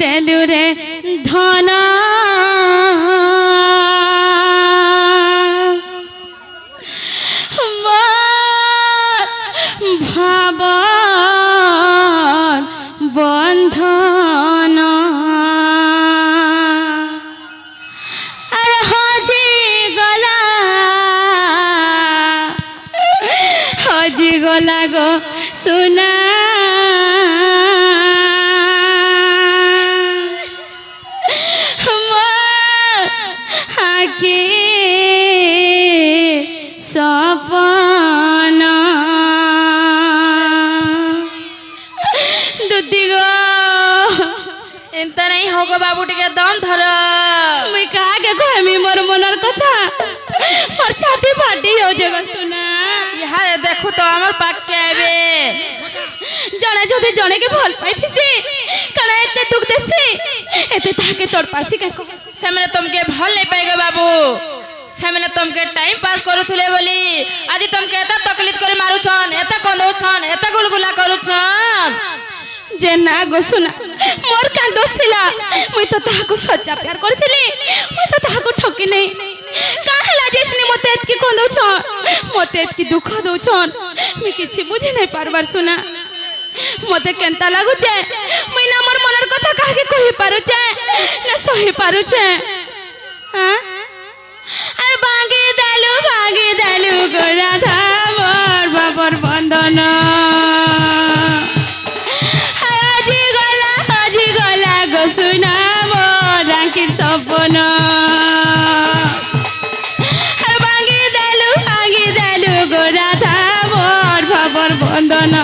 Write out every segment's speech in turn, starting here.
देलु रे धन भाव बंधन हजी गला गो सुना आके सपना दुदी गो एंता नहीं होगा बाबू टिके दम धर मुई कागे कहमी मोर मनर कथा मोर छाती फाटी हो जगह सुना यहाँ देखो तो आमर पाक के आबे जने जदि जने के भल पाइथिसी कना एते दुख देसी एते ताके तोड़ पासी के से मैंने तुमके भल नहीं पाएगा बाबू से मैंने तुमके टाइम पास करूथुले बोली आज तुमके एता तकलीफ करे मारू छन एता कंदो छन एता गुलगुला करू छन जे ना गो सुना मोर का दोस्त थिला मुई तो ताको सच्चा प्यार करथिली मुई तो ताको ठकी नहीं काहला जेसने मते एतकी कंदो छन मते एतकी दुख दो छन मी किछि बुझे नहीं पारबार सुना मते केनता लागु छे मुई ना मोर मनर कथा काहे कहि पारु छे ना सही पारु छे हां अरे भागे दालू गोरा धामर बाबर बंदन हाजी गला गो सुना मोर रांकिर सपना अरे भागे दालू गोरा धामर बाबर बंदन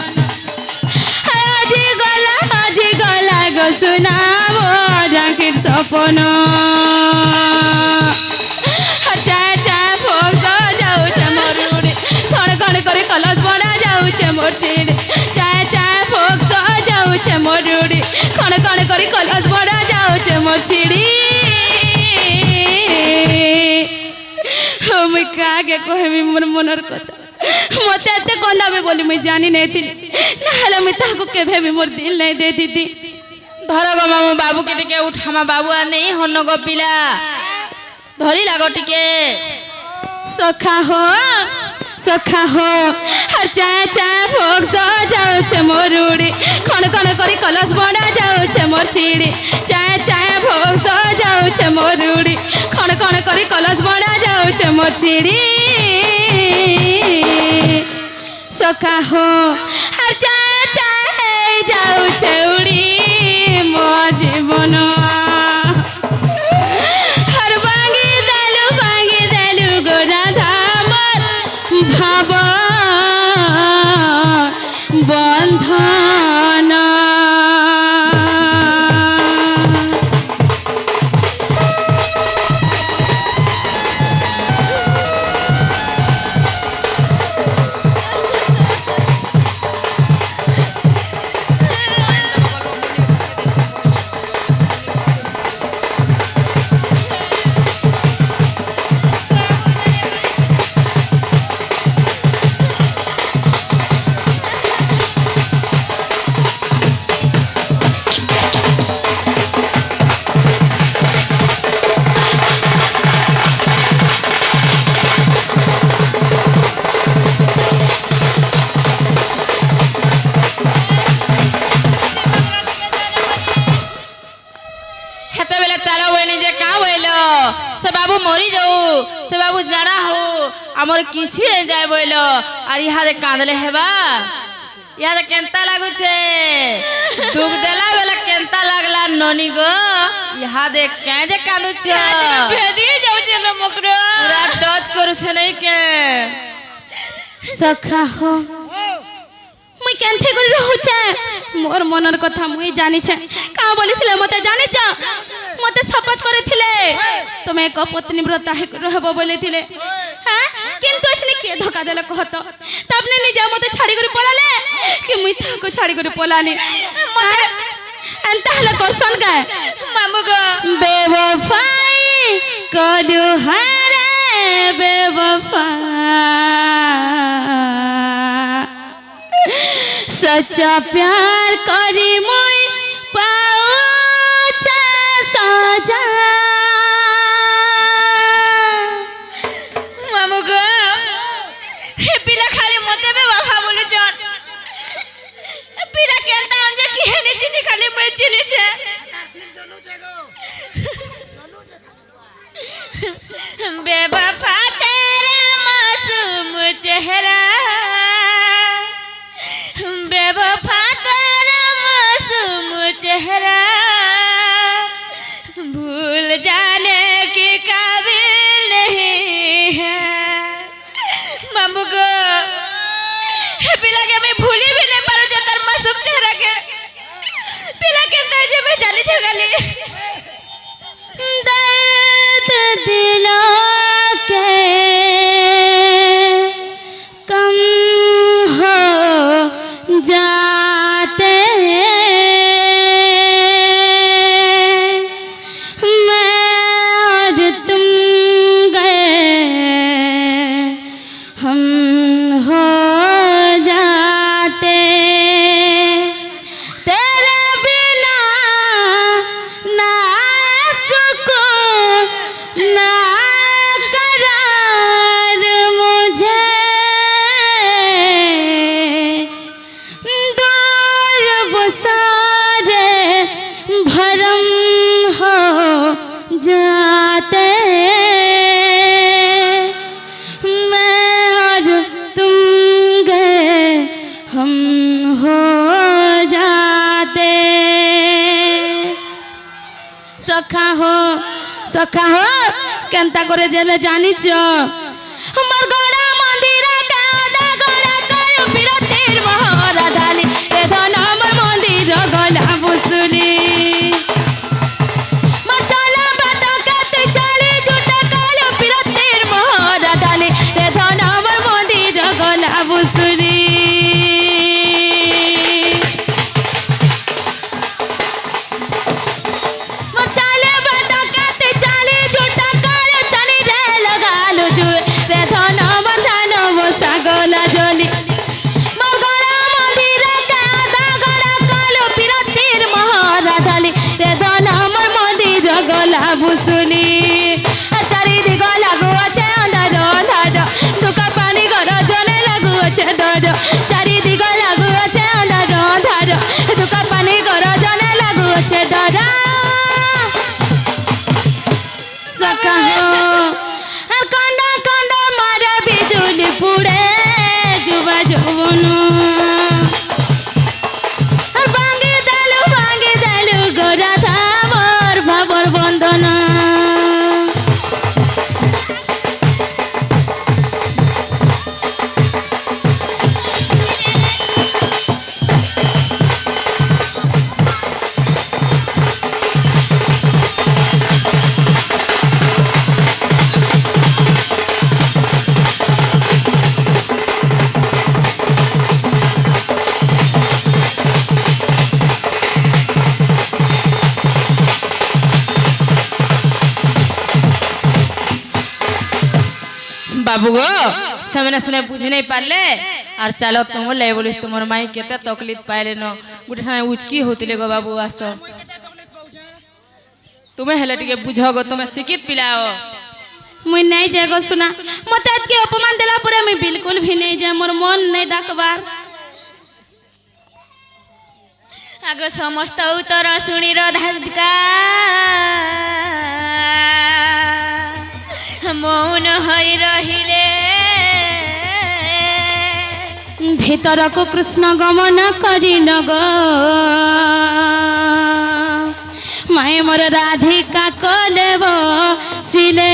हाजी गला गो सुना मोर रांकिर सपना कलश बड़ा जाऊ छे मोर छेड़े चाय चाय भोग सो जाऊ छे मोर रूड़ी खण खण करी कलश बड़ा जाऊ छे मोर छेड़ी हम कागे कहमी मोर मनर कथा मते एते कंदाबे बोली मैं जानी नहीं थी नहले मैं ताको केभे भी मोर दिल नहीं दे दीदी धर गो मामू बाबू के टिके उठ हम बाबू आ नहीं हन गो पिला धरी लागो टिके सखा हो हर चाय चाय भोग सो जाऊ छे मोर रूड़ी खण खण करी कलश बड़ा जाऊ छे मोर छीड़ी चाय चाय भोग सो जाऊ छे मोर रूड़ी खण खण करी कलश बड़ा जाऊ छे मोर छीड़ी सखा हो हर चाय चाय जाऊ छे उड़ी मो जीवन हर भांगी दालू गोरा धामर भाव बंधन बाबू मरी जाऊ से बाबू जाना हो आमर किसी नहीं जाए बोलो और यहाँ दे कांदले हेबा यहाँ दे केंता लागू छे दुख देला बेला केंता लागला ननी गो यहाँ दे क्या जे कांदू छे भेदी जाऊ छे न मकरो पूरा टच करू छे नहीं के सखा हो मुई केनथे करी रहू छे मोर मनर कथा मुई जानी छे का बोली थिले मते जानी छ मते शपथ करे थिले तुमे एक पत्नी व्रत रहबो बोली थिले हां किंतु एछने के धोखा देले कहत तबने निजा मते छाड़ी करी पलाले कि मुई ताको छाड़ी करी पलानी मते अंतहले करसन का मामू गो बेवफाई करू हरे बेवफा सच्चा प्यार करी मुई पाऊ खाली मैं चिनी छे बेवफा तेरा मासूम चेहरा बेवफा तेरा मासूम चेहरा भूल जाने की काबिल नहीं है मामू गो पिला के मैं भूली भी नहीं पारो जे तार मासूम चेहरा के पिला के तो जे मैं जानी छ गाली दर्द दिलों के कम हो जाते मैं और तुम गए हम हो जाते तेरे बिना ना सुकून ना करार मुझे दूर वो सारे भरम हो जाते मैं और तुम गए हम हो जाते सखा हो केनता करे देले जानिच हमर गोड़ा मंदिर का आधा गोड़ा कयो बिरतिर मोहरा ढाली ए धन हमर मंदिर गला बुसुली मचला बात कत चली झूठा कयो बिरतिर मोहरा ढाली ए धन हमर मंदिर गला बुसुली बुसुली चारि दिग लागू अच्छे अंधार अंधार दुका पानी घर जने लागू अच्छे डर चारि दिग लागू अच्छे अंधार अंधार दुका पानी घर जने लागू अच्छे डर सका हो कंडा कंडा मारे बिजुली पुड़े जुबा जवनु भांगी देलु गोरा था मोर भाबर बंधन बाबू गो समय सुने बुझे नहीं पारले और चलो तुम ले बोली तुमर माई केते तकलीफ पाइले न गुटे ठाने उचकी होतिले गो बाबू आसो तुम्हें हेले टिके बुझो गो तुम्हें शिक्षित पिलाओ मुई नहीं जागो सुना मते के अपमान देला परे मैं बिल्कुल भी नहीं जाय मोर मन नहीं डाकबार आगो समस्त उत्तर सुनी राधिका मौन हई रहिले भीतर को कृष्ण गमन करी नग माय मोर राधिका कलेब सिले